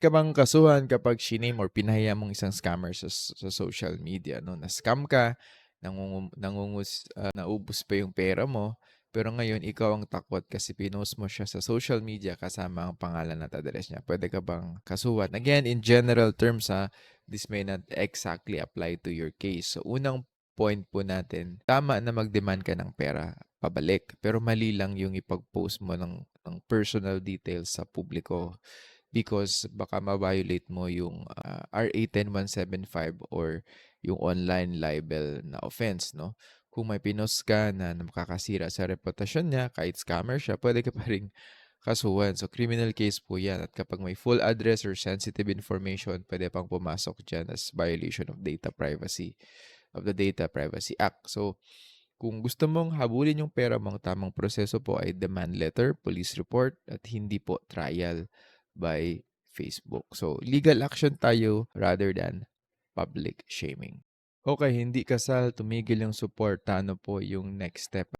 ka bang kasuhan kapag shiname or pinahiya mong isang scammer sa social media 'no? Na-scam ka, naubos pa yung pera mo, pero ngayon ikaw ang takwat kasi pinost mo siya sa social media kasama ang pangalan at address niya. Puwede ka bang kasuhan? Again, in general terms, this may not exactly apply to your case. So, unang point po natin, tama na mag-demand ka ng pera pabalik, pero mali lang yung ipag-post mo ng personal details sa publiko because baka ma-violate mo yung RA 10175 or yung online libel na offense, no? Kung may pinost ka na makakasira sa reputasyon niya, kahit scammer siya, pwede ka pa rin kasuhan. So, criminal case po yan. At kapag may full address or sensitive information, pwede pang pumasok dyan as violation of the Data Privacy Act. So, kung gusto mong habulin yung pera mo, ang tamang proseso po ay demand letter, police report, at hindi po trial by Facebook. So, legal action tayo rather than public shaming. Okay, hindi kasal, tumigil yung support. Ano po yung next step?